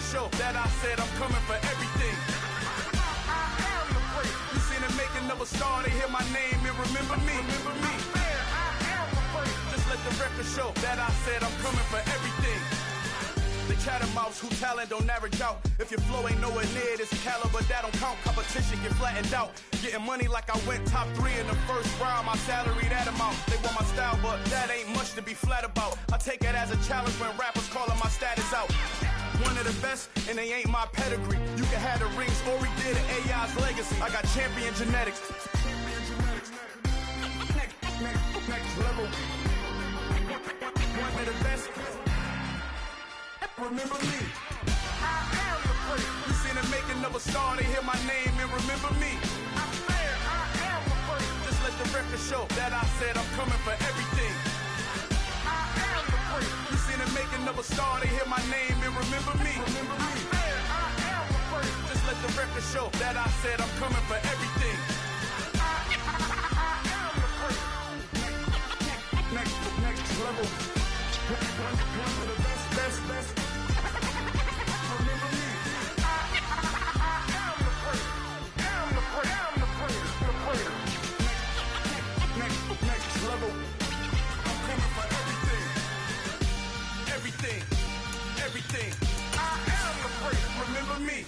show that I said I'm coming for everything. You seen the making of a star, they hear my name and remember me. Just let the record show that I said I'm coming for everything. The catamounts who talent don't average out. If your flow ain't nowhere near this caliber, that don't count. Competition get flattened out. Getting money like I went top 3 in the first round. My salary that amount. They want my style, but that ain't much to be flat about. I take it as a challenge when rappers calling my status out. One of the best, and they ain't my pedigree. You can have the rings, or we did it, AI's legacy. I got champion genetics. Next level. One of the best. Remember me. You seen the making of a star, they hear my name and remember me. Just let the record show that I said I'm coming for everything. You seen the making of a star, they hear my name and remember me. Just let the record show that I said I'm coming for everything. Next level. One of the best. Everything. I am the greatest. Remember me.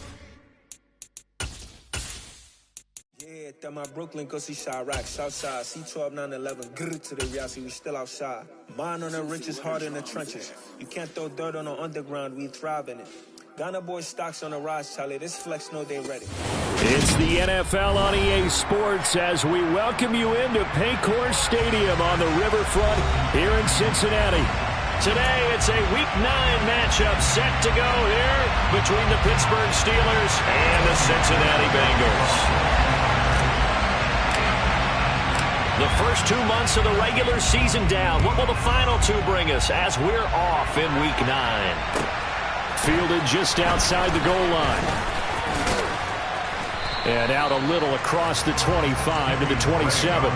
Yeah, that my Brooklyn, go see Chirac, Southside, C12, 911, grr to the Yassi, we still outside. Mine on the riches, heart in the trenches. You can't throw dirt on the underground, we thrive in it. Ghana boys stocks on the rise, Charlie. This flex know they ready. It's the NFL on EA Sports as we welcome you into Paycor Stadium on the riverfront here in Cincinnati. Today, it's a Week 9 matchup set to go here between the Pittsburgh Steelers and the Cincinnati Bengals. The first 2 months of the regular season down. What will the final 2 bring us as we're off in Week 9? Fielded just outside the goal line. And out a little across the 25 to the 27.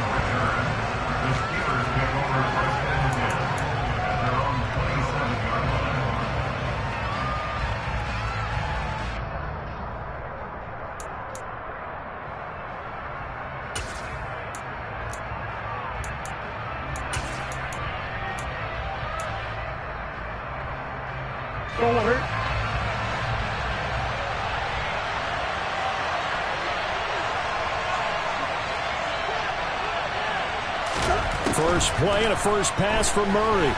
First play and a first pass for Murray.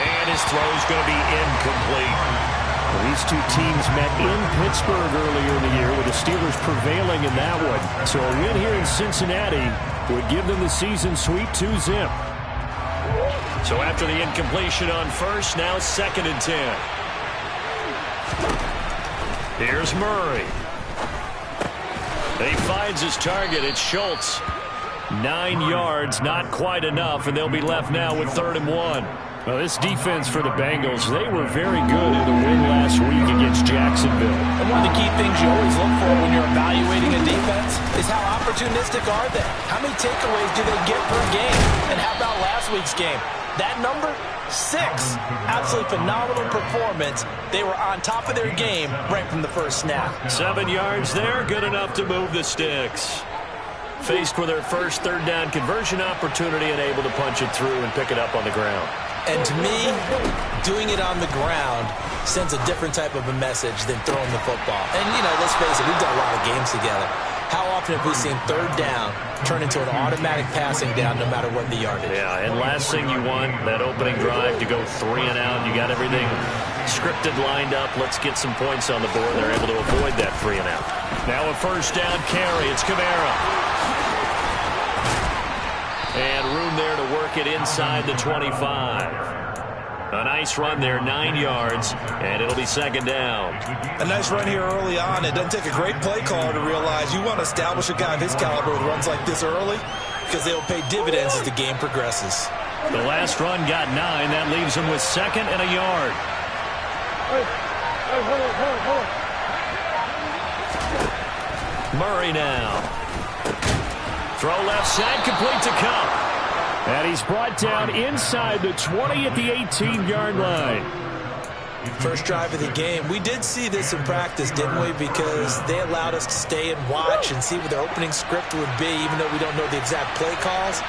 And his throw is going to be incomplete. Well, these two teams met in Pittsburgh earlier in the year with the Steelers prevailing in that one. So a win here in Cincinnati would give them the season sweep 2-zip. So after the incompletion on first, now 2nd and 10. Here's Murray. He finds his target. It's Schultz. 9 yards, not quite enough, and they'll be left now with 3rd and 1. Well, this defense for the Bengals, they were very good in the win last week against Jacksonville. And one of the key things you always look for when you're evaluating a defense is how opportunistic are they? How many takeaways do they get per game? And how about last week's game? That number, 6. Absolutely phenomenal performance. They were on top of their game right from the first snap. 7 yards there, good enough to move the sticks. Faced with their first 3rd down conversion opportunity and able to punch it through and pick it up on the ground. And to me, doing it on the ground sends a different type of a message than throwing the football. And, you know, let's face it, we've done a lot of games together. How often have we seen 3rd down turn into an automatic passing down no matter what the yardage? Yeah, and last thing you want, that opening drive to go 3 and out. You got everything scripted, lined up. Let's get some points on the board. They're able to avoid that 3 and out. Now a first down carry. It's Kamara. And room there to work it inside the 25. A nice run there, 9 yards, and it'll be 2nd down. A nice run here early on. It doesn't take a great play caller to realize you want to establish a guy of his caliber with runs like this early because they'll pay dividends as the game progresses. The last run got 9. That leaves him with 2nd and a yard. Murray now. Throw left side, complete to Kupp. And he's brought down inside the 20 at the 18-yard line. First drive of the game. We did see this in practice, didn't we? Because they allowed us to stay and watch and see what their opening script would be, even though we don't know the exact play calls.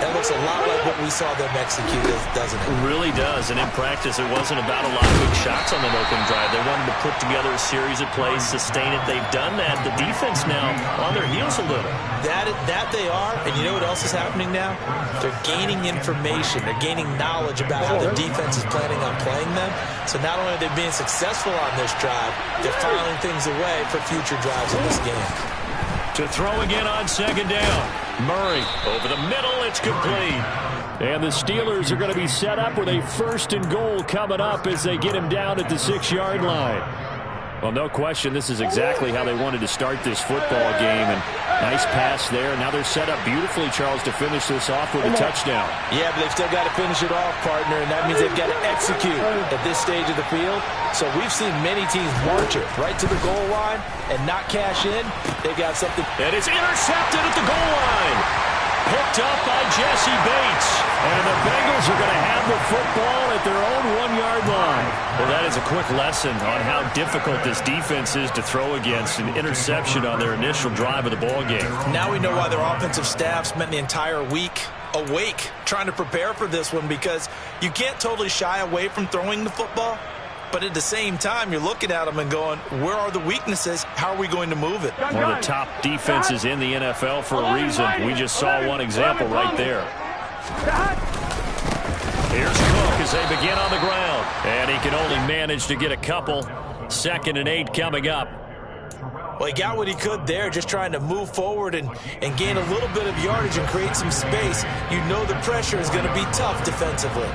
That looks a lot like what we saw them execute, doesn't it? It really does. And in practice, it wasn't about a lot of big shots on that opening drive. They wanted to put together a series of plays, sustain it. They've done that. The defense now on their heels a little. That they are. And you know what else is happening now? They're gaining information. They're gaining knowledge about how their defense is planning on playing them. So not only are they being successful on this drive, they're filing things away for future drives in this game. To throw again on second down. Murray over the middle. It's complete. And the Steelers are going to be set up with a 1st and goal coming up as they get him down at the 6-yard line. Well, no question, this is exactly how they wanted to start this football game. And nice pass there. Now they're set up beautifully, Charles, to finish this off with a touchdown. Yeah, but they've still got to finish it off, partner, and that means they've got to execute at this stage of the field. So we've seen many teams march it right to the goal line and not cash in. They've got something. And it's intercepted at the goal line. Picked up by Jesse Bates. And the Bengals are going to have the football at their own 1-yard line. Well, that is a quick lesson on how difficult this defense is to throw against. An interception on their initial drive of the ball game. Now we know why their offensive staff spent the entire week awake trying to prepare for this one, because you can't totally shy away from throwing the football. But at the same time, you're looking at them and going, where are the weaknesses? How are we going to move it? One of the top defenses in the NFL for a reason. We just saw one example right there. Here's Cook as they begin on the ground. And he can only manage to get a couple. 2nd and 8 coming up. Well, he got what he could there, just trying to move forward and gain a little bit of yardage and create some space. You know the pressure is going to be tough defensively.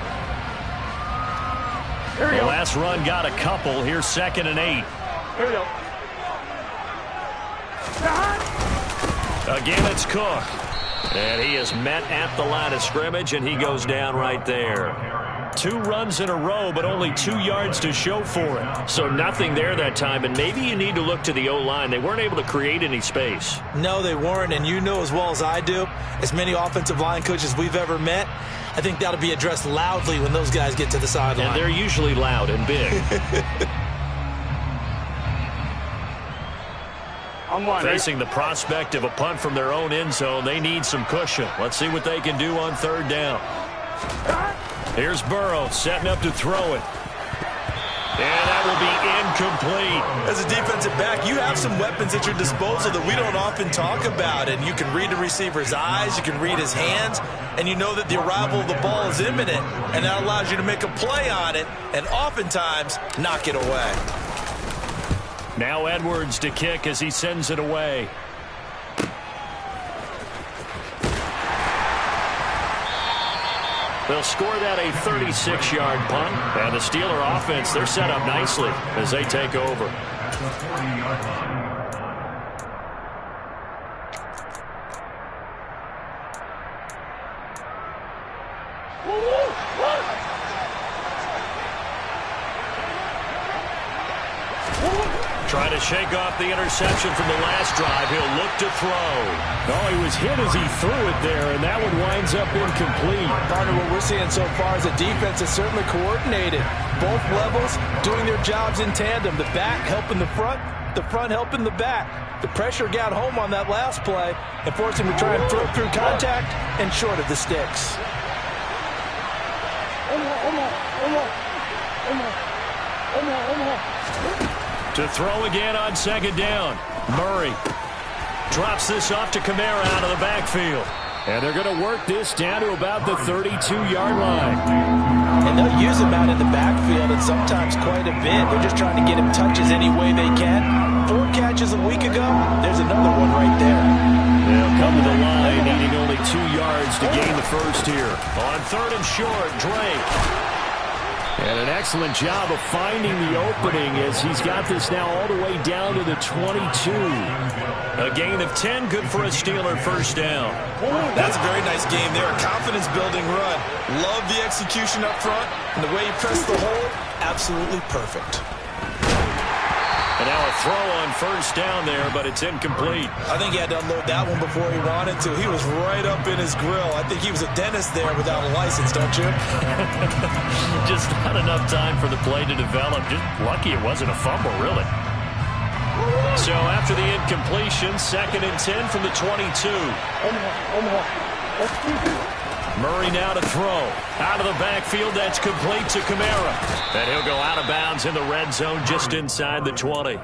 The last run got a couple. Here's 2nd and 8. Here we go. Again, it's Cook. And he is met at the line of scrimmage, and he goes down right there. 2 runs in a row, but only 2 yards to show for it. So nothing there that time, and maybe you need to look to the O-line. They weren't able to create any space. No, they weren't, and you know as well as I do, as many offensive line coaches we've ever met, I think that'll be addressed loudly when those guys get to the sideline. And they're usually loud and big. Facing the prospect of a punt from their own end zone, they need some cushion. Let's see what they can do on 3rd down. Here's Burrow setting up to throw it. And that will be incomplete. As a defensive back, you have some weapons at your disposal that we don't often talk about. And you can read the receiver's eyes, you can read his hands, and you know that the arrival of the ball is imminent. And that allows you to make a play on it and oftentimes knock it away. Now Edwards to kick as he sends it away. They'll score that a 36-yard punt. And the Steeler offense, they're set up nicely as they take over. Trying to shake off the interception from the last drive. He'll look to throw. Oh, he was hit as he threw it there, and that one winds up incomplete. Partner, what we're seeing so far is the defense is certainly coordinated. Both levels doing their jobs in tandem. The back helping the front helping the back. The pressure got home on that last play and forced him to try and throw through contact and short of the sticks. To throw again on 2nd down. Murray drops this off to Kamara out of the backfield. And they're going to work this down to about the 32-yard line. And they'll use him out in the backfield, and sometimes quite a bit. They're just trying to get him touches any way they can. 4 catches a week ago. There's another one right there. They'll come to the line, needing only 2 yards to gain the first here. On 3rd and short, Drake. And an excellent job of finding the opening as he's got this now all the way down to the 22. A gain of 10, good for a Steeler 1st down. That's a very nice game there, a confidence-building run. Love the execution up front, and the way he pressed the hole, absolutely perfect. And now a throw on first down there, but it's incomplete. I think he had to unload that one before he wanted to. He was right up in his grill. I think he was a dentist there without a license, don't you? Just not enough time for the play to develop. Just lucky it wasn't a fumble, really. So after the incompletion, 2nd and 10 from the 22. Murray now to throw. Out of the backfield, that's complete to Kamara. And he'll go out of bounds in the red zone just inside the 20.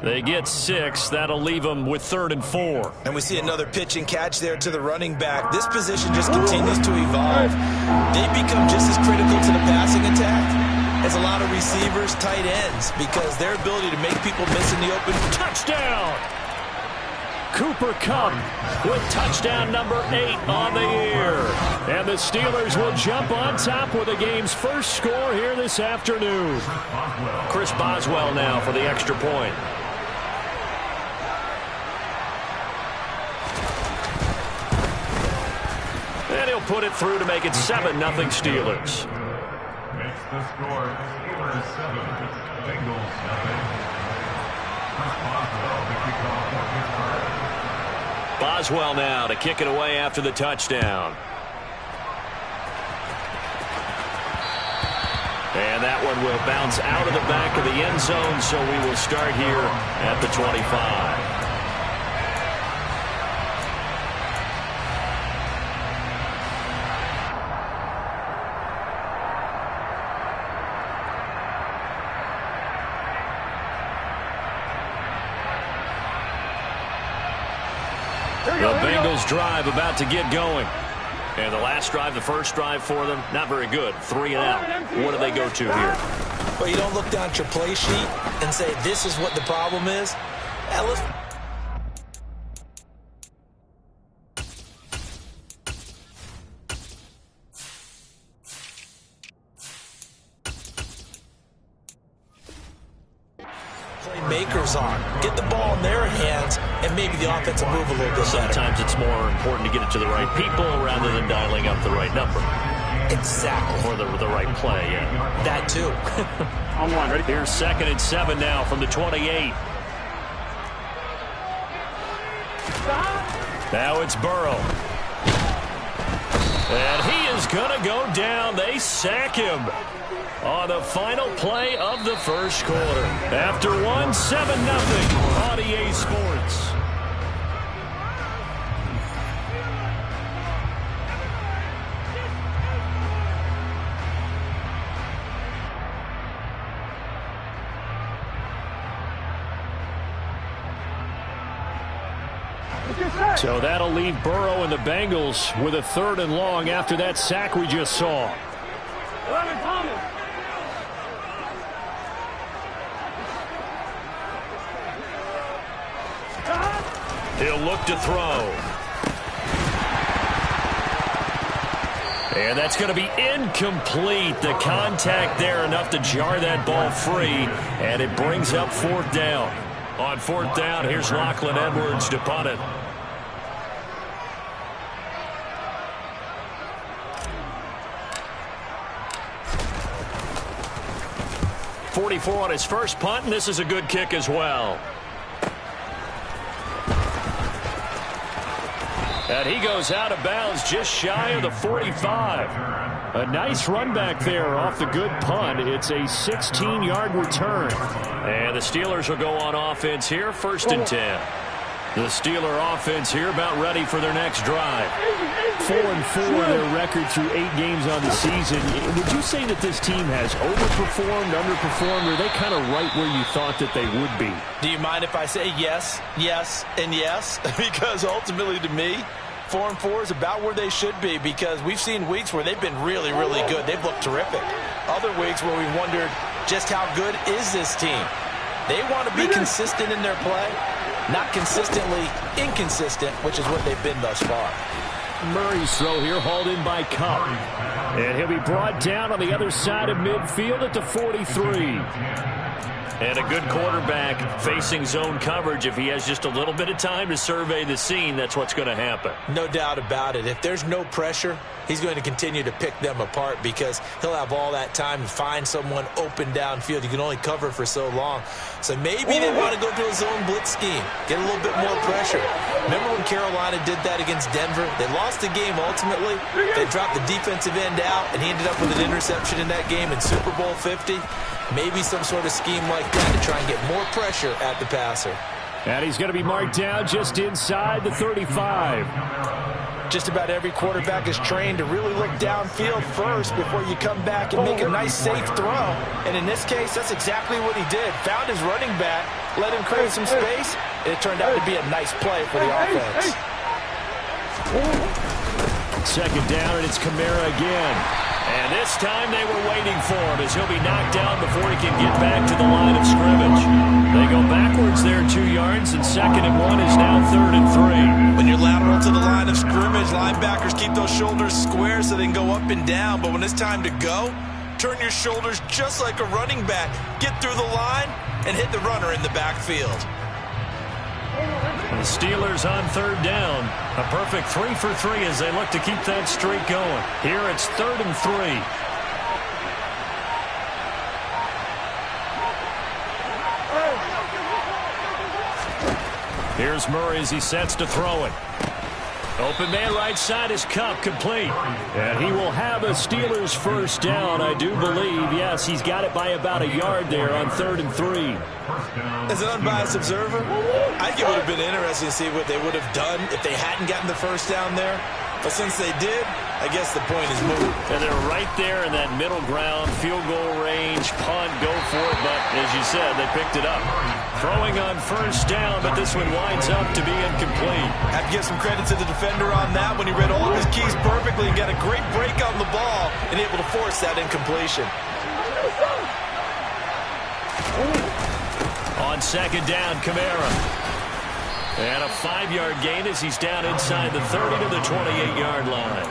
They get 6. That'll leave them with 3rd and 4. And we see another pitch and catch there to the running back. This position just continues to evolve. They become just as critical to the passing attack as a lot of receivers, tight ends, because their ability to make people miss in the open. Touchdown! Cooper Kupp with touchdown number 8 on the year. And the Steelers will jump on top with the game's first score here this afternoon. Chris Boswell now for the extra point. And he'll put it through to make it 7-0 Steelers. Makes the score Steelers 7, Bengals 7. Chris Boswell, the kickoff for Pittsburgh. Boswell now to kick it away after the touchdown. And that one will bounce out of the back of the end zone, so we will start here at the 25. The Bengals drive about to get going. And the last drive, the first drive for them, not very good. 3 and out. What do they go to here? Well, you don't look down at your play sheet and say, this is what the problem is. Ellis. Playmakers on. Get the ball in their hands, and maybe the offense will move a little bit better. Sometimes it's more important to get it to the right people rather than dialing up the right number. Exactly. Or the right play, yeah. That too. On one, ready? Here's 2nd and 7 now from the 28. Now it's Burrow. And he is going to go down. They sack him on the final play of the first quarter. After 1, 7-0 on EA Sports. So that'll leave Burrow and the Bengals with a 3rd and long after that sack we just saw. He'll look to throw. And that's going to be incomplete. The contact there enough to jar that ball free. And it brings up 4th down. On 4th down, here's Lachlan Edwards to punt it. 44 on his first punt, and this is a good kick as well. And he goes out of bounds just shy of the 45. A nice run back there off the good punt. It's a 16-yard return. And the Steelers will go on offense here, 1st and 10. The Steeler offense here about ready for their next drive. 4-4 their record through 8 games on the season. Would you say that this team has overperformed, underperformed, or are they kind of right where you thought that they would be? Do you mind if I say yes, yes, and yes? Because ultimately to me, 4-4 is about where they should be, because we've seen weeks where they've been really, really good. They've looked terrific. Other weeks where we wondered just how good is this team. They want to be consistent in their play, not consistently inconsistent, which is what they've been thus far. Murray's throw here hauled in by Kupp. And he'll be brought down on the other side of midfield at the 43. And a good quarterback facing zone coverage. If he has just a little bit of time to survey the scene, that's what's going to happen. No doubt about it. If there's no pressure, he's going to continue to pick them apart because he'll have all that time to find someone open downfield. You can only cover for so long. So maybe they want to go to a zone blitz scheme, get a little bit more pressure. Remember when Carolina did that against Denver? They lost the game ultimately. They dropped the defensive end out, and he ended up with an interception in that game in Super Bowl 50. Maybe some sort of scheme like that to try and get more pressure at the passer. And he's going to be marked down just inside the 35. Just about every quarterback is trained to really look downfield first before you come back and make a nice, safe throw. And in this case, that's exactly what he did. Found his running back, let him create some space, and it turned out to be a nice play for the offense. Second down, and it's Kamara again. And this time they were waiting for him as he'll be knocked down before he can get back to the line of scrimmage. They go backwards there 2 yards, and 2nd and 1 is now 3rd and 3. When you're lateral to the line of scrimmage, linebackers keep those shoulders square so they can go up and down. But when it's time to go, turn your shoulders just like a running back. Get through the line and hit the runner in the backfield. The Steelers on 3rd down. A perfect 3 for 3 as they look to keep that streak going. Here it's 3rd and 3. Here's Murray as he sets to throw it. Open man right side is Kupp, complete. And he will have a Steelers first down, I do believe. Yes, he's got it by about a yard there on 3rd and 3. As an unbiased observer, I think it would have been interesting to see what they would have done if they hadn't gotten the first down there. But since they did, I guess the point is moved. And they're right there in that middle ground, field goal range, punt, go for it. But as you said, they picked it up. Throwing on first down, but this one winds up to be incomplete. Have to give some credit to the defender on that when he read all of his keys perfectly and got a great break on the ball and able to force that incompletion. On 2nd down, Kamara. And a 5-yard gain as he's down inside the 30 to the 28-yard line.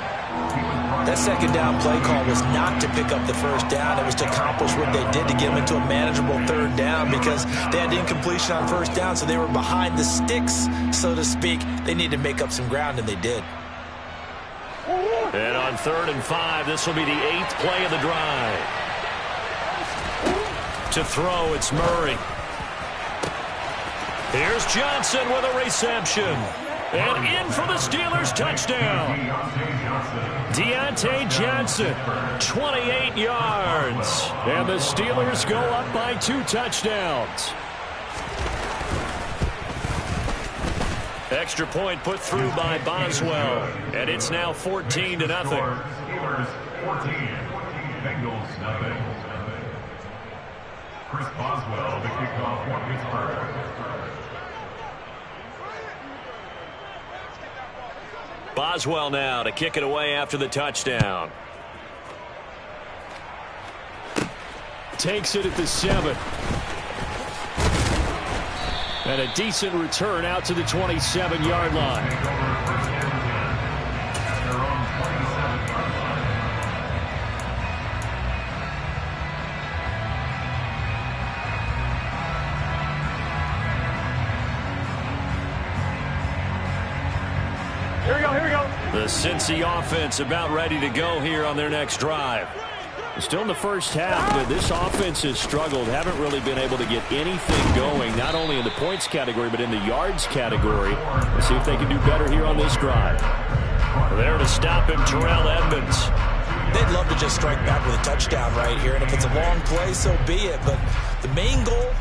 That 2nd down play call was not to pick up the first down. It was to accomplish what they did to get them into a manageable 3rd down because they had incompletion on first down, so they were behind the sticks, so to speak. They needed to make up some ground, and they did. And on 3rd and 5, this will be the 8th play of the drive. To throw, it's Murray. Here's Johnson with a reception. And in for the Steelers touchdown. Deontay Johnson, 28 yards. And the Steelers go up by 2 touchdowns. Extra point put through by Boswell. And it's now 14-0. Steelers 14, Bengals nothing. Chris Boswell, the kickoff for Pittsburgh. Boswell now to kick it away after the touchdown. Takes it at the 7. And a decent return out to the 27-yard line. The Cincy offense about ready to go here on their next drive. Still in the first half, but this offense has struggled. Haven't really been able to get anything going, not only in the points category, but in the yards category. Let's see if they can do better here on this drive. There to stop him, Terrell Edmunds. They'd love to just strike back with a touchdown right here, and if it's a long play, so be it. But the main goal,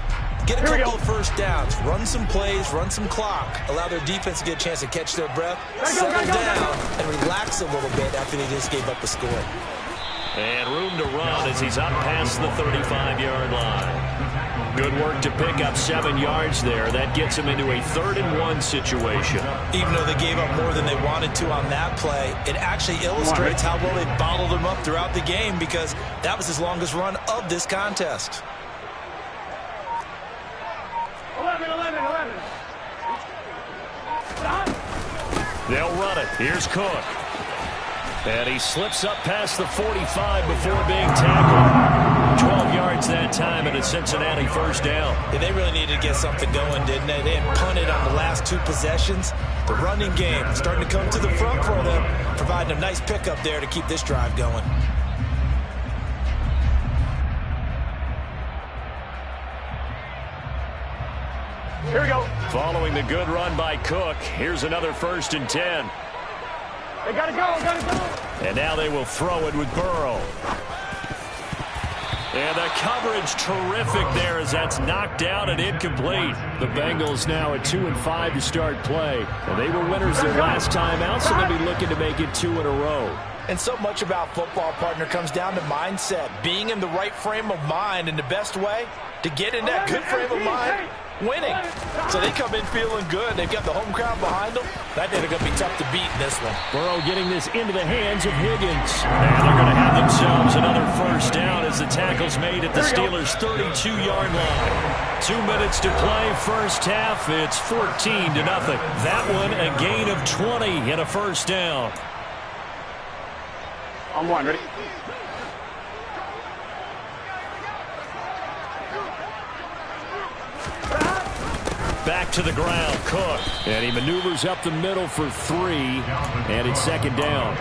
get a couple of first downs, run some plays, run some clock, allow their defense to get a chance to catch their breath, settle down, and relax a little bit after they just gave up a score. And room to run as he's up past the 35-yard line. Good work to pick up 7 yards there. That gets him into a 3rd and 1 situation. Even though they gave up more than they wanted to on that play, it actually illustrates how well they bottled him up throughout the game because that was his longest run of this contest. 11. They'll run it. Here's Cook. And he slips up past the 45 before being tackled. 12 yards that time and a Cincinnati first down. Yeah, they really needed to get something going, didn't they? They had punted on the last 2 possessions. The running game starting to come to the front for them, providing a nice pickup there to keep this drive going. Here we go. Following the good run by Cook, here's another 1st and 10. They gotta go. And now they will throw it with Burrow. And the coverage terrific there as that's knocked down and incomplete. The Bengals now at 2-5 to start play. And they were winners their last time out, so they'll be looking to make it 2 in a row. And so much about football, partner, comes down to mindset. Being in the right frame of mind, and the best way to get in that good frame of mind, winning. So they come in feeling good. They've got the home crowd behind them. That they're going to be tough to beat in this one. Burrow getting this into the hands of Higgins. And they're going to have themselves another first down as the tackle's made at the Steelers' 32-yard line. 2 minutes to play, first half. It's 14-0. That one a gain of 20 and a first down. I'm one, ready? Back to the ground, Cook. And he maneuvers up the middle for 3, and it's 2nd down.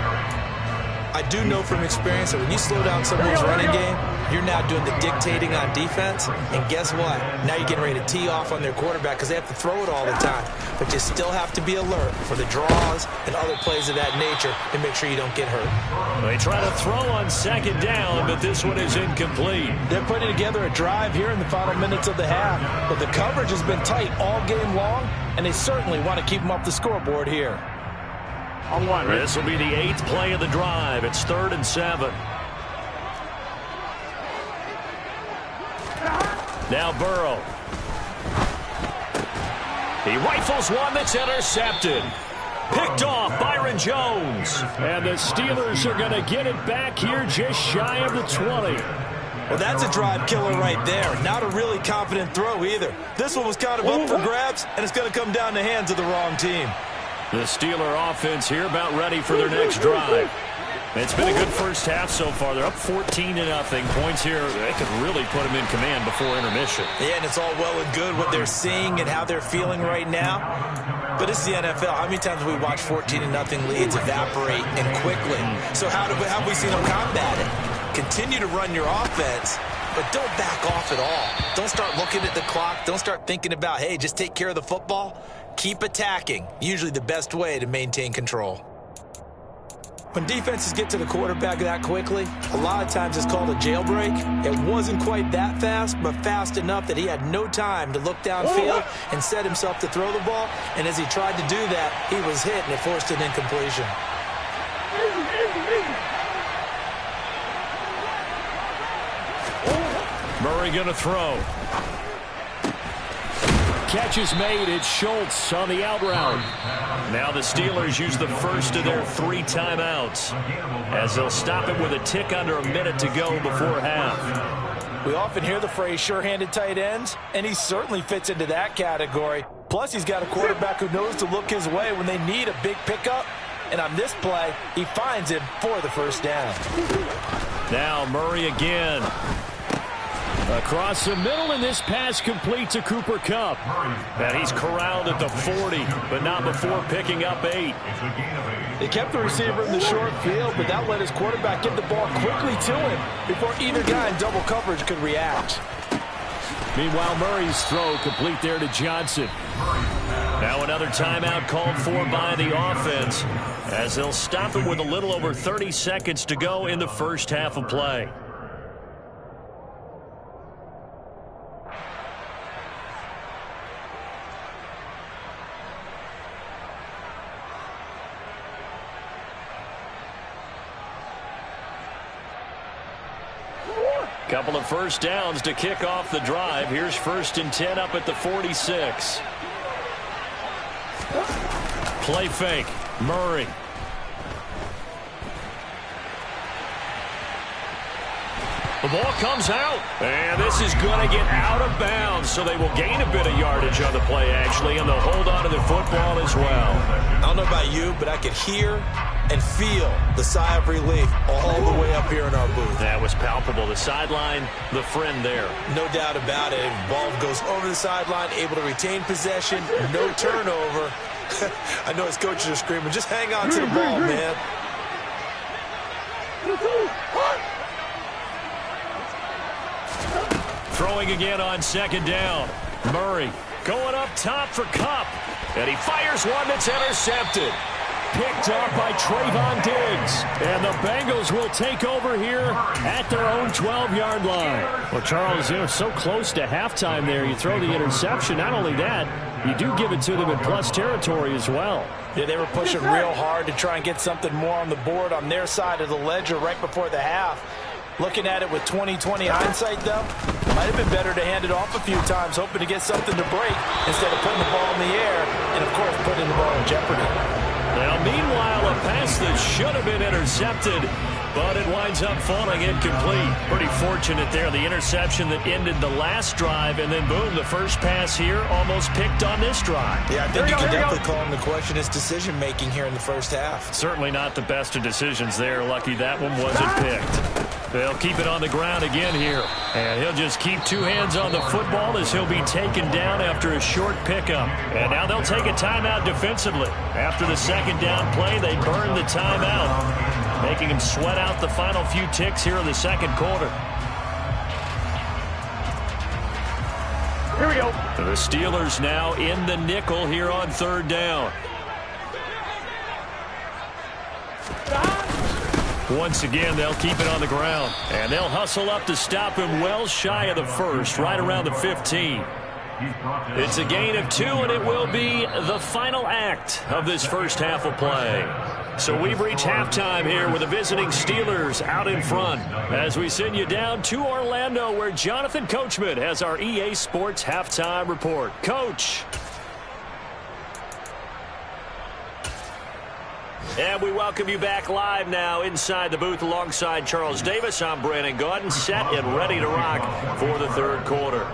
I do know from experience that when you slow down someone's running game, you're now doing the dictating on defense. And guess what? Now you're getting ready to tee off on their quarterback because they have to throw it all the time. But you still have to be alert for the draws and other plays of that nature to make sure you don't get hurt. They try to throw on 2nd down, but this one is incomplete. They're putting together a drive here in the final minutes of the half. But the coverage has been tight all game long, and they certainly want to keep them off the scoreboard here. I'm one, ready? This will be the 8th play of the drive. It's 3rd and 7. Now Burrow. He rifles one that's intercepted. Picked off Byron Jones. And the Steelers are going to get it back here just shy of the 20. Well, that's a drive killer right there. Not a really confident throw either. This one was kind of up for grabs, and it's going to come down the hands of the wrong team. The Steeler offense here about ready for their next drive. It's been a good first half so far. They're up 14-0. Points here, they could really put them in command before intermission. Yeah, and it's all well and good what they're seeing and how they're feeling right now. But it's the NFL. How many times have we watched 14-0 leads evaporate and quickly? So how have we seen them combat it? Continue to run your offense, but don't back off at all. Don't start looking at the clock. Don't start thinking about, hey, just take care of the football. Keep attacking. Usually the best way to maintain control. When defenses get to the quarterback that quickly, a lot of times it's called a jailbreak. It wasn't quite that fast, but fast enough that he had no time to look downfield and set himself to throw the ball. And as he tried to do that, he was hit and it forced an incompletion. Murray going to throw. Catch is made. It's Schultz on the out route. Now the Steelers use the first of their 3 timeouts as they'll stop it with a tick under a minute to go before half. We often hear the phrase sure-handed tight ends, and he certainly fits into that category. Plus, he's got a quarterback who knows to look his way when they need a big pickup. And on this play, he finds him for the first down. Now Murray again. Across the middle, and this pass complete to Cooper Kupp. And he's corralled at the 40, but not before picking up 8. They kept the receiver in the short field, but that let his quarterback get the ball quickly to him before either guy in double coverage could react. Meanwhile, Murray's throw complete there to Johnson. Now another timeout called for by the offense as they'll stop it with a little over 30 seconds to go in the first half of play. Couple of first downs to kick off the drive. Here's 1st and 10 up at the 46. Play fake. Murray. The ball comes out. And this is going to get out of bounds, so they will gain a bit of yardage on the play, actually, and they'll hold on to the football as well. I don't know about you, but I could hear and feel the sigh of relief all the way up here in our booth. That was palpable. The sideline, the friend there. No doubt about it. Ball goes over the sideline, able to retain possession, no turnover. I know his coaches are screaming, just hang on to the ball, man. Throwing again on second down. Murray going up top for Kupp. And he fires one that's intercepted. Picked up by Trayvon Diggs. And the Bengals will take over here at their own 12-yard line. Well, Charles, so close to halftime there. You throw the interception. Not only that, you do give it to them in plus territory as well. Yeah, they were pushing real hard to try and get something more on the board on their side of the ledger right before the half. Looking at it with 20/20 hindsight, though, might have been better to hand it off a few times, hoping to get something to break instead of putting the ball in the air and, of course, putting the ball in jeopardy. Now, meanwhile, a pass that should have been intercepted, but it winds up falling incomplete. Pretty fortunate there. The interception that ended the last drive, and then, boom, the first pass here almost picked on this drive. Yeah, I think you can definitely call him to question his decision-making here in the first half. Certainly not the best of decisions there. Lucky that one wasn't picked. They'll keep it on the ground again here. And he'll just keep two hands on the football as he'll be taken down after a short pickup. And now they'll take a timeout defensively. After the second down play, they burn the timeout, making him sweat out the final few ticks here in the second quarter. Here we go. The Steelers now in the nickel here on third down. Once again, they'll keep it on the ground. And they'll hustle up to stop him well shy of the first, right around the 15. It's a gain of 2, and it will be the final act of this first half of play. So we've reached halftime here with the visiting Steelers out in front as we send you down to Orlando, where Jonathan Coachman has our EA Sports halftime report. Coach. And we welcome you back live now inside the booth alongside Charles Davis. I'm Brandon Gaudin, set and ready to rock for the third quarter.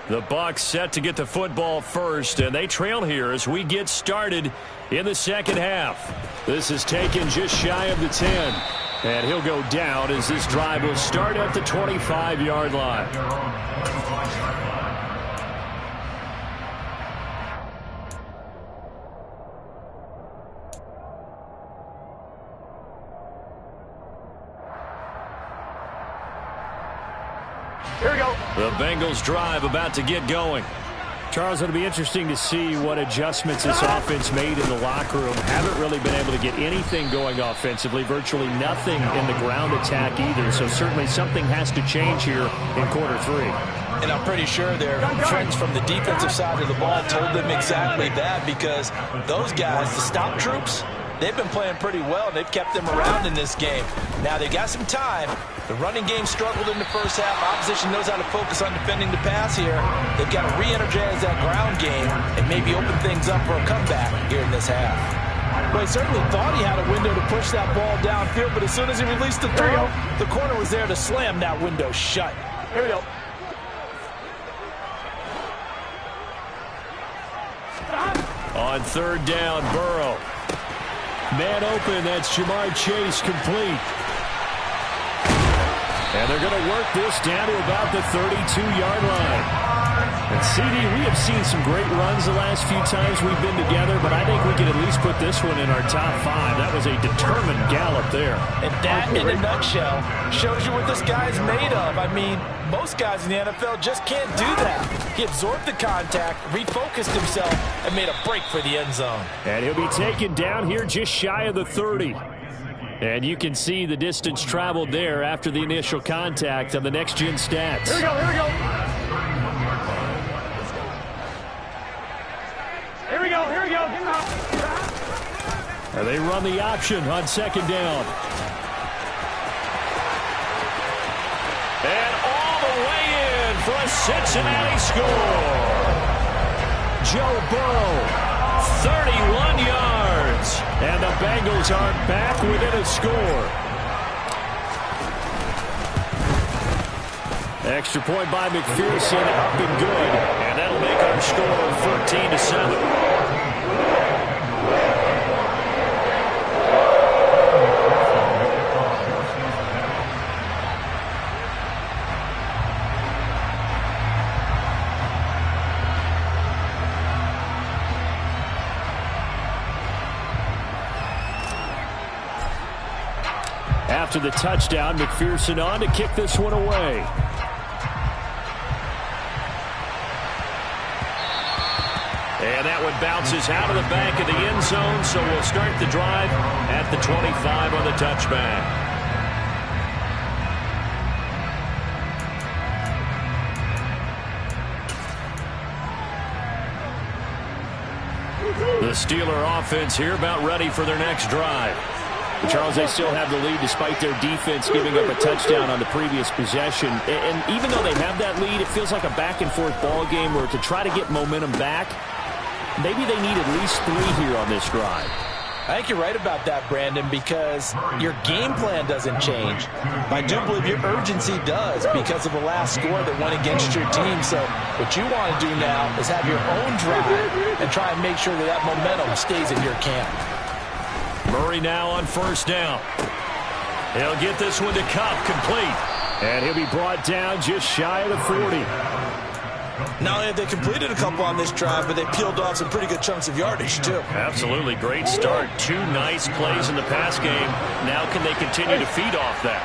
The Bucs set to get the football first, and they trail here as we get started in the second half. This is taken just shy of the 10, and he'll go down as this drive will start at the 25-yard line. Here we go. The Bengals drive about to get going. Charles, it'll be interesting to see what adjustments this offense made in the locker room. Haven't really been able to get anything going offensively, virtually nothing in the ground attack either. So certainly something has to change here in quarter 3. And I'm pretty sure their friends from the defensive side of the ball told them exactly that, because those guys, the stop troops, they've been playing pretty well. They've kept them around in this game. Now, they've got some time. The running game struggled in the first half. Opposition knows how to focus on defending the pass here. They've got to re-energize that ground game and maybe open things up for a comeback here in this half. Well, he certainly thought he had a window to push that ball downfield, but as soon as he released the throw, the corner was there to slam that window shut. Here we go. On third down, Burrow. Man open, that's Jamar Chase, complete. And they're going to work this down to about the 32-yard line. And, CD, we have seen some great runs the last few times we've been together, but I think we can at least put this one in our top 5. That was a determined gallop there. And that, in a nutshell, shows you what this guy's made of. I mean, most guys in the NFL just can't do that. He absorbed the contact, refocused himself, and made a break for the end zone. And he'll be taken down here just shy of the 30. And you can see the distance traveled there after the initial contact on the next-gen stats. Here we go, here we go. Here we go, here we go. And they run the option on second down. And all the way in for a Cincinnati score. Joe Burrow, 31 yards. And the Bengals are back within a score. Extra point by McPherson, up and good. And that'll make our score 14-7. after the touchdown. McPherson on to kick this one away. And that one bounces out of the back of the end zone, so we'll start the drive at the 25 on the touchback. The Steeler offense here about ready for their next drive. But Charles, they still have the lead despite their defense giving up a touchdown on the previous possession. And even though they have that lead, it feels like a back-and-forth ball game where to try to get momentum back, maybe they need at least 3 here on this drive. I think you're right about that, Brandon, because your game plan doesn't change. I do believe your urgency does because of the last score that went against your team. So what you want to do now is have your own drive and try and make sure that that momentum stays in your camp. Murray now on first down. He'll get this one to Kupp, complete. And he'll be brought down just shy of the 40. Not only have they completed a couple on this drive, but they peeled off some pretty good chunks of yardage, too. Absolutely. Great start. 2 nice plays in the pass game. Now can they continue to feed off that?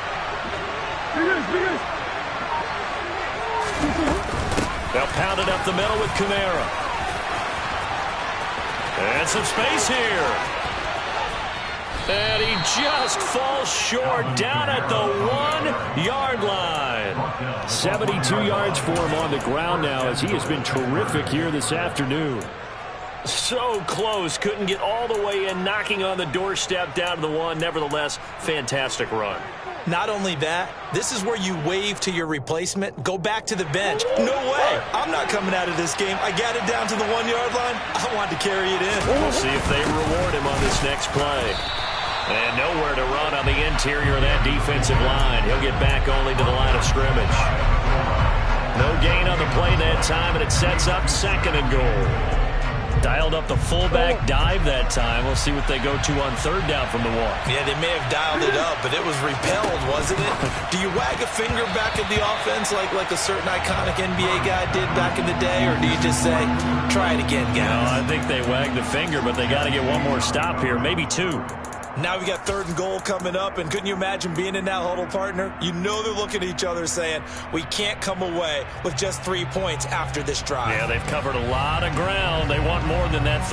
They'll pound it up the middle with Kamara. And some space here. And he just falls short down at the 1-yard line. 72 yards for him on the ground now as he has been terrific here this afternoon. So close. Couldn't get all the way in, knocking on the doorstep down to the 1. Nevertheless, fantastic run. Not only that, this is where you wave to your replacement, go back to the bench. No way. I'm not coming out of this game. I got it down to the 1-yard line. I wanted to carry it in. We'll see if they reward him on this next play. And nowhere to run on the interior of that defensive line. He'll get back only to the line of scrimmage. No gain on the play that time, and it sets up 2nd and goal. Dialed up the fullback dive that time. We'll see what they go to on 3rd down from the 1. Yeah, they may have dialed it up, but it was repelled, wasn't it? Do you wag a finger back at the offense like a certain iconic NBA guy did back in the day, or do you just say, try it again, guys? No, I think they wag the finger, but they got to get one more stop here, maybe 2. Now we got 3rd and goal coming up, and couldn't you imagine being in that huddle, partner? You know they're looking at each other saying, we can't come away with just 3 points after this drive. Yeah, they've covered a lot of ground. They want more than that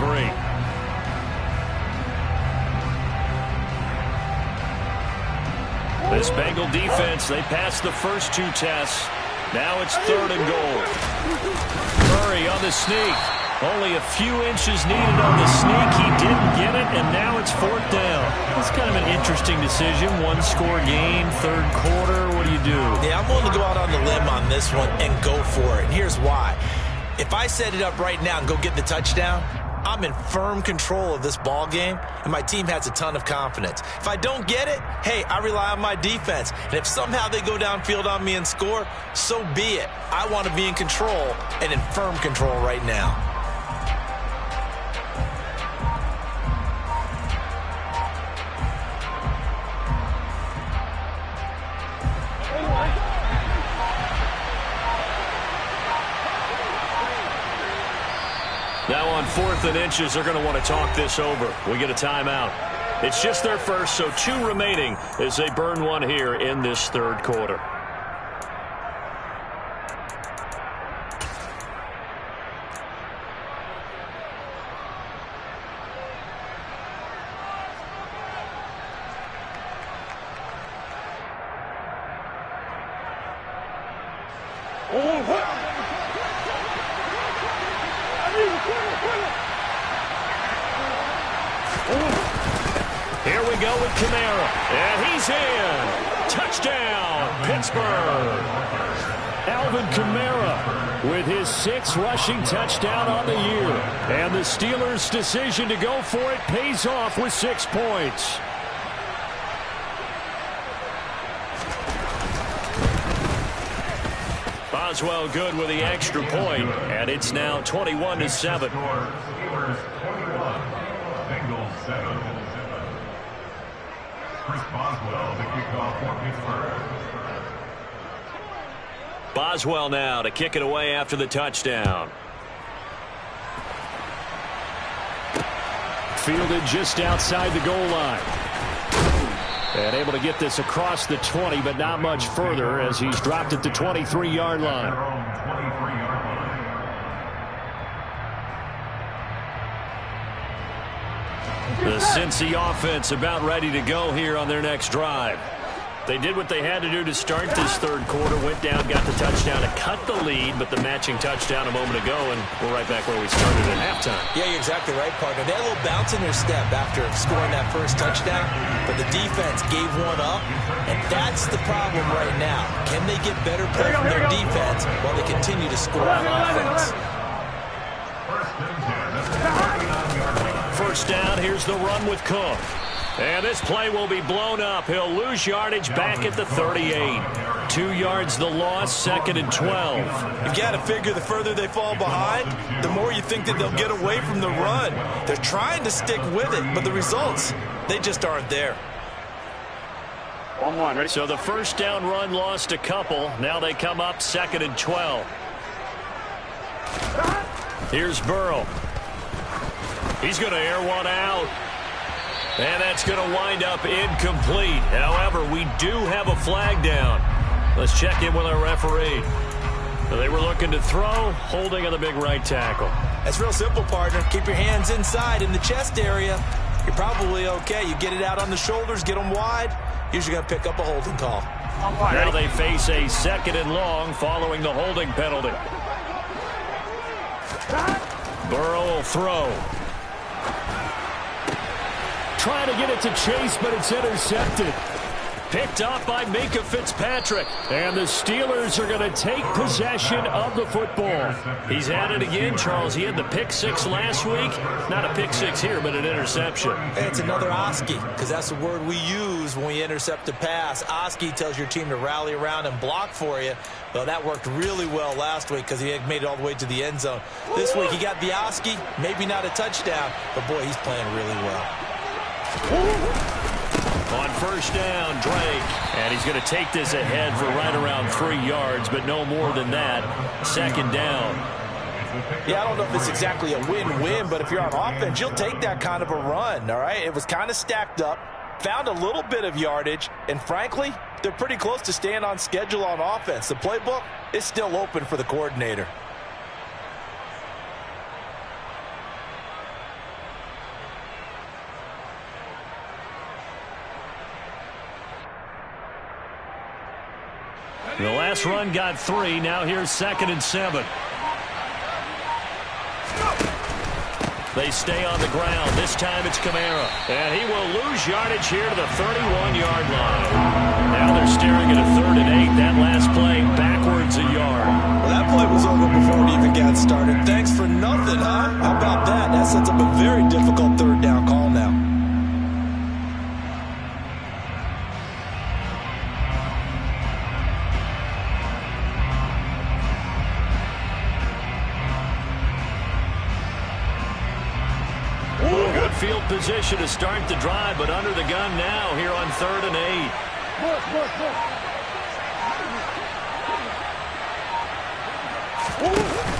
3. This Bengal defense, they passed the first 2 tests. Now it's 3rd and goal. Murray on the sneak. Only a few inches needed on the sneak. He didn't get it, and now it's 4th down. It's kind of an interesting decision. 1-score game, 3rd quarter. What do you do? Yeah, I'm willing to go out on the limb on this one and go for it. And here's why. If I set it up right now and go get the touchdown, I'm in firm control of this ball game, and my team has a ton of confidence. If I don't get it, hey, I rely on my defense. And if somehow they go downfield on me and score, so be it. I want to be in control and in firm control right now. Now on 4th and inches, they're going to want to talk this over. We get a timeout. It's just their first, so 2 remaining as they burn one here in this 3rd quarter. Here we go with Kamara, and he's in. Touchdown, Pittsburgh. Alvin Kamara with his 6th rushing touchdown on the year. And the Steelers' decision to go for it pays off with 6 points. Boswell good with the extra point, and it's now 21-7. Steelers 21, Bengals 7. Chris Boswell, the kickoff for Pittsburgh. Boswell now to kick it away after the touchdown. Fielded just outside the goal line. And able to get this across the 20, but not much further as he's dropped at the 23-yard line. The Cincy offense about ready to go here on their next drive. They did what they had to do to start this third quarter, went down, got the touchdown to cut the lead, but the matching touchdown a moment ago, and we're right back where we started at halftime. Yeah, you're exactly right, partner. They had a little bounce in their step after scoring that first touchdown, but the defense gave one up, and that's the problem right now. Can they get better play from their defense while they continue to score on offense? First down, here's the run with Cook. And this play will be blown up. He'll lose yardage back at the 38. 2 yards the loss, 2nd and 12. You've got to figure the further they fall behind, the more you think that they'll get away from the run. They're trying to stick with it, but the results, they just aren't there. 1-1, ready? So the first down run lost a couple. Now they come up 2nd and 12. Here's Burrow. He's going to air one out. And that's going to wind up incomplete. However, we do have a flag down. Let's check in with our referee. They were looking to throw, holding on the big right tackle. That's real simple, partner. Keep your hands inside in the chest area. You're probably okay. You get it out on the shoulders, get them wide. Usually going to pick up a holding call. Now they face a 2nd and long following the holding penalty. Burrow will throw. Trying to get it to Chase, but it's intercepted. Picked up by Minkah Fitzpatrick. And the Steelers are going to take possession of the football. He's had it again, Charles. He had the pick 6 last week. Not a pick 6 here, but an interception. It's another Oski, because that's the word we use when we intercept a pass. Oski tells your team to rally around and block for you. Well, that worked really well last week because he had made it all the way to the end zone. This week he got the Oski, maybe not a touchdown, but boy, he's playing really well. On first down, Drake. And he's going to take this ahead for right around 3 yards, but no more than that. 2nd down. Yeah, I don't know if it's exactly a win-win, but if you're on offense, you'll take that kind of a run, all right? It was kind of stacked up, found a little bit of yardage, and frankly, they're pretty close to staying on schedule on offense. The playbook is still open for the coordinator. The last run got 3. Now here's 2nd and 7. They stay on the ground. This time it's Kamara. And he will lose yardage here to the 31-yard line. Now they're staring at a 3rd and 8. That last play backwards a yard. Well, that play was over before it even got started. Thanks for nothing, huh? How about that? That sets up a very difficult 3rd down call now. Field position to start the drive, but under the gun now here on 3rd and 8.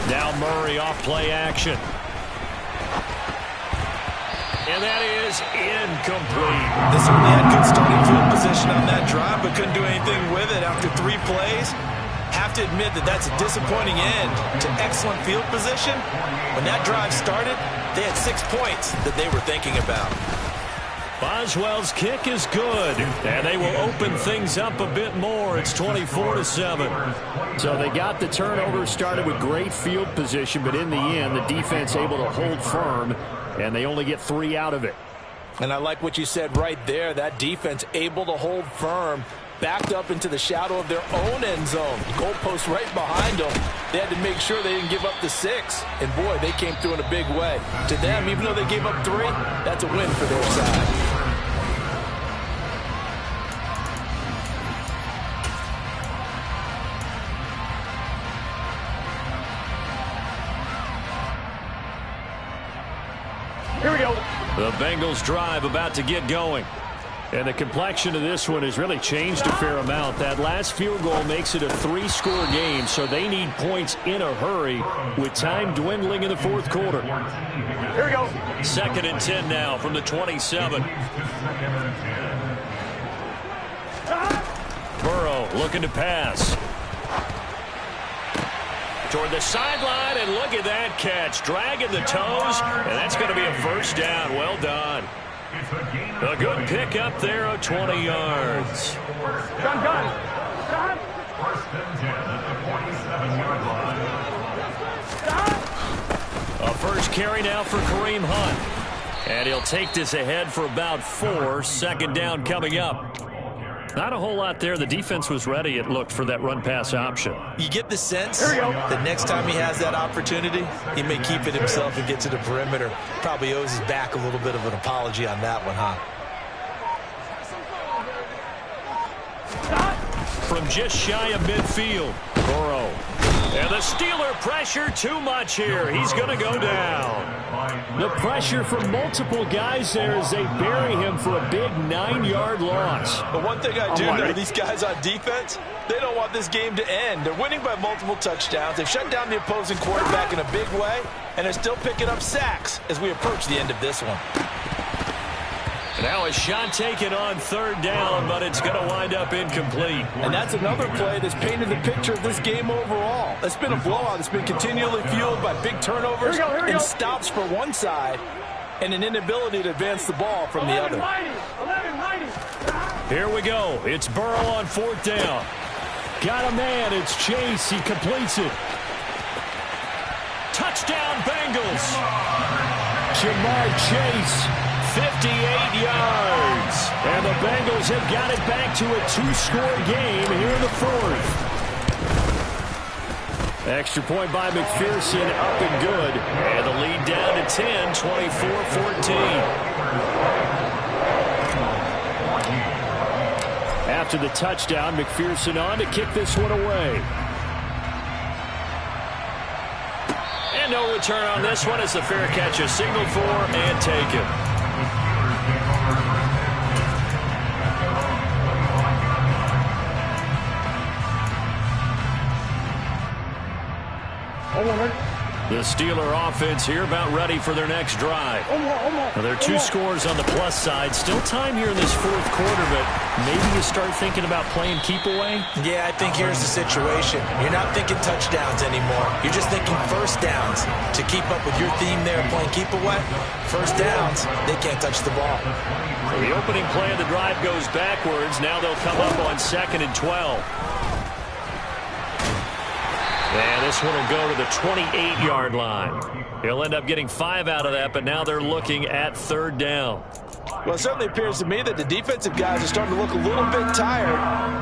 Now Murray off play action. And that is incomplete. They certainly had good starting field position on that drive, but couldn't do anything with it after 3 plays. Have to admit that that's a disappointing end to excellent field position. When that drive started, they had 6 points that they were thinking about. Boswell's kick is good, and they will open things up a bit more. It's 24-7. So they got the turnover started with great field position, but in the end, the defense able to hold firm, and they only get 3 out of it. And I like what you said right there. That defense able to hold firm, backed up into the shadow of their own end zone. Goalpost right behind them. They had to make sure they didn't give up the 6. And boy, they came through in a big way. To them, even though they gave up 3, that's a win for their side. Here we go. The Bengals drive about to get going. And the complexion of this one has really changed a fair amount. That last field goal makes it a 3-score game, so they need points in a hurry with time dwindling in the 4th quarter. Here we go. 2nd and 10 now from the 27. looking to pass. Toward the sideline, and look at that catch. Dragging the toes, and that's going to be a first down. Well done. A good pickup there of 20 yards. Gun. First and 10 at the 47-yard line. A first carry now for Kareem Hunt. And he'll take this ahead for about 4. Second down coming up. Not a whole lot there. The defense was ready, it looked, for that run-pass option. You get the sense that next time he has that opportunity, he may keep it himself and get to the perimeter. Probably owes his back a little bit of an apology on that one, huh? From just shy of midfield, Burrow. And the Steeler pressure too much here. He's going to go down. The pressure from multiple guys there as they bury him for a big 9-yard loss. But one thing I do know, these guys on defense, they don't want this game to end. They're winning by multiple touchdowns. They've shut down the opposing quarterback in a big way, and they're still picking up sacks as we approach the end of this one. Now a shot taken on third down, but it's going to wind up incomplete. And that's another play that's painted the picture of this game overall. It's been a blowout. It's been continually fueled by big turnovers and stops for one side and an inability to advance the ball from the other. Here we go. It's Burrow on fourth down. Got a man. It's Chase. He completes it. Touchdown, Bengals. Jamar Chase. 58 yards. And the Bengals have got it back to a 2-score game here in the fourth. Extra point by McPherson, up and good. And the lead down to 10, 24-14. After the touchdown, McPherson on to kick this one away. And no return on this one as the fair catch is signaled for and taken. The Steeler offense here about ready for their next drive. Now, there are 2 scores on the plus side. Still time here in this fourth quarter, but maybe you start thinking about playing keep away? Yeah, I think here's the situation. You're not thinking touchdowns anymore. You're just thinking first downs. To keep up with your theme there, playing keep away, first downs, they can't touch the ball. So the opening play of the drive goes backwards. Now they'll come up on 2nd and 12. And this one will go to the 28-yard line. He'll end up getting 5 out of that, but now they're looking at third down. Well, it certainly appears to me that the defensive guys are starting to look a little bit tired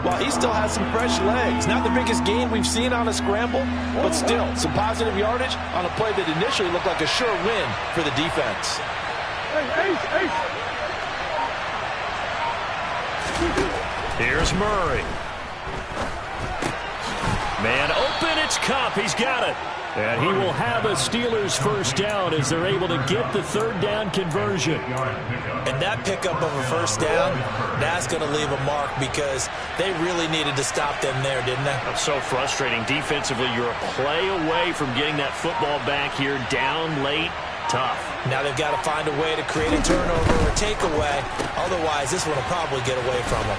while he still has some fresh legs. Not the biggest gain we've seen on a scramble, but still some positive yardage on a play that initially looked like a sure win for the defense. Here's Murray. Man open, it's Kupp. He's got it. And he will have a Steelers first down as they're able to get the third down conversion. And that pickup of a first down, that's going to leave a mark because they really needed to stop them there, didn't they? That's so frustrating. Defensively, you're a play away from getting that football back here down late. Tough. Now they've got to find a way to create a turnover or a takeaway. Otherwise, this one will probably get away from them.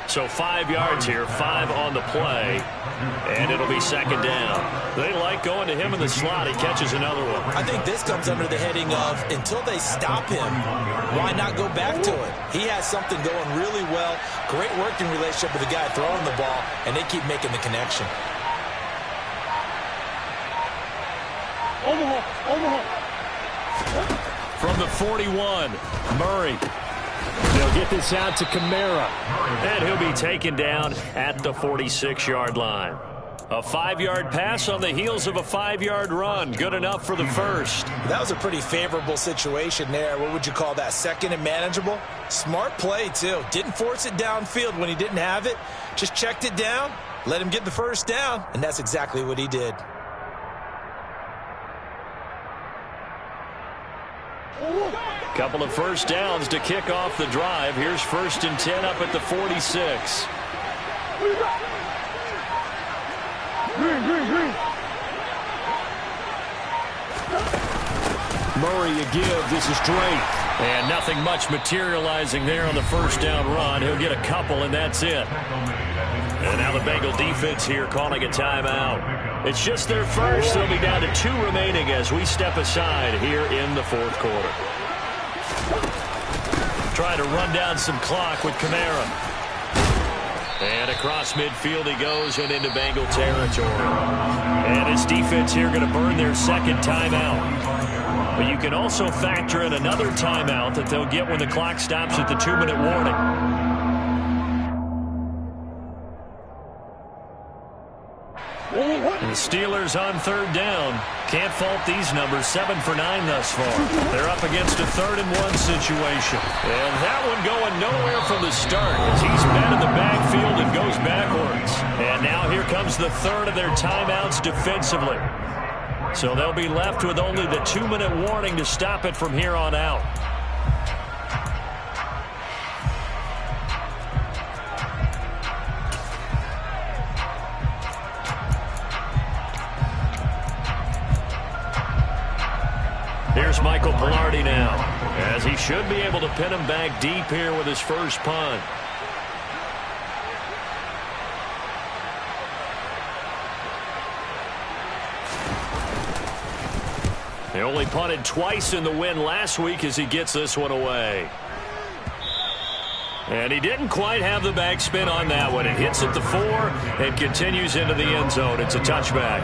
So 5 yards here, 5 on the play, and it'll be second down. They like going to him in the slot. He catches another one. I think this comes under the heading of until they stop him, why not go back to it? He has something going really well, great working relationship with the guy throwing the ball, and they keep making the connection. From the 41, Murray. They'll get this out to Kamara, and he'll be taken down at the 46-yard line. A 5-yard pass on the heels of a 5-yard run. Good enough for the first. That was a pretty favorable situation there. What would you call that? Second and manageable? Smart play, too. Didn't force it downfield when he didn't have it. Just checked it down, let him get the first down, and that's exactly what he did. Couple of first downs to kick off the drive. Here's 1st and 10 up at the 46. Murray a give. This is Drake. And nothing much materializing there on the first down run. He'll get a couple, and that's it. And now the Bengal defense here calling a timeout. It's just their first. They'll be down to 2 remaining as we step aside here in the fourth quarter. Trying to run down some clock with Kamara. And across midfield he goes and into Bengal territory. And his defense here going to burn their second timeout. But you can also factor in another timeout that they'll get when the clock stops at the 2-minute warning. The Steelers on third down. Can't fault these numbers. 7 for 9 thus far. They're up against a 3rd-and-1 situation. And that one going nowhere from the start as he's met in the backfield and goes backwards. And now here comes the third of their timeouts defensively. So they'll be left with only the 2-minute warning to stop it from here on out. Here's Michael Palardy now, as he should be able to pin him back deep here with his first punt. He only punted twice in the win last week as he gets this one away. And he didn't quite have the backspin on that one. It hits at the 4 and continues into the end zone. It's a touchback.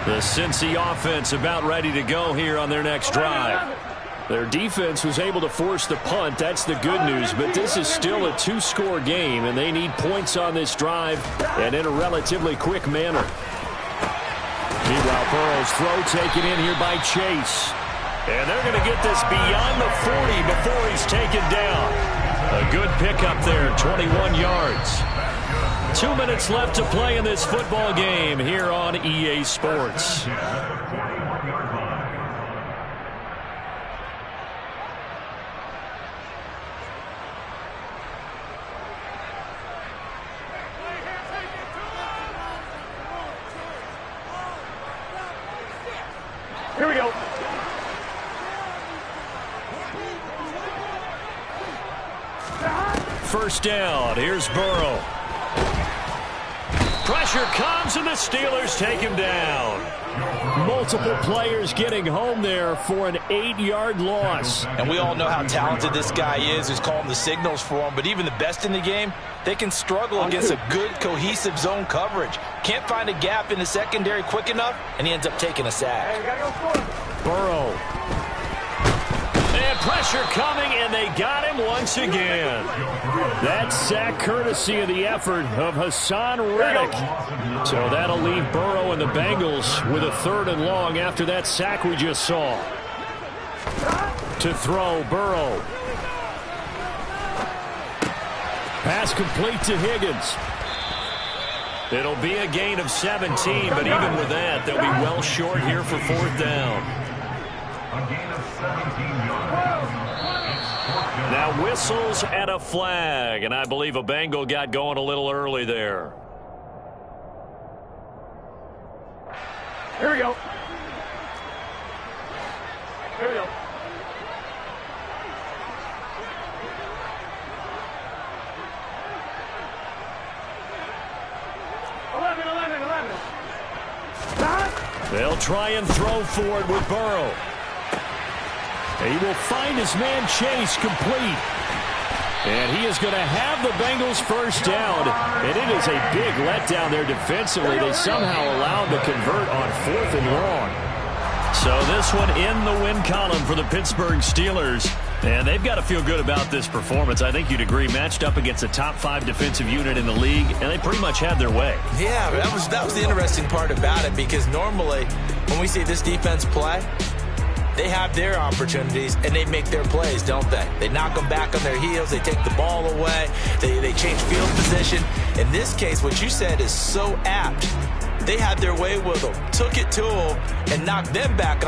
The Cincy offense about ready to go here on their next drive. Their defense was able to force the punt. That's the good news. But this is still a 2-score game, and they need points on this drive and in a relatively quick manner. Meanwhile, Burrow's throw taken in here by Chase. And they're going to get this beyond the 40 before he's taken down. A good pickup there, 21 yards. 2 minutes left to play in this football game here on EA Sports. Here we go. First down. Here's Burrow. Pressure comes, and the Steelers take him down. Multiple players getting home there for an 8-yard loss. And we all know how talented this guy is, who's calling the signals for him. But even the best in the game, they can struggle against a good, cohesive zone coverage. Can't find a gap in the secondary quick enough, and he ends up taking a sack. Burrow. And pressure coming, and they got him once again. That sack courtesy of the effort of Hassan Reddick. So that'll leave Burrow and the Bengals with a 3rd and long after that sack we just saw. To throw, Burrow. Pass complete to Higgins. It'll be a gain of 17, but even with that, they'll be well short here for 4th down. A gain of 17 yards. Now whistles and a flag, and I believe a Bengal got going a little early there. Here we go. Here we go. They'll try and throw for it with Burrow. He will find his man Chase complete. And he is going to have the Bengals first down. And it is a big letdown there defensively. They somehow allowed to convert on 4th and long. So this one in the win column for the Pittsburgh Steelers. And they've got to feel good about this performance. I think you'd agree, matched up against a top 5 defensive unit in the league, and they pretty much had their way. Yeah, that was the interesting part about it, because normally when we see this defense play, they have their opportunities, and they make their plays, don't they? They knock them back on their heels. They take the ball away. They change field position. In this case, what you said is so apt. They had their way with them, took it to them, and knocked them back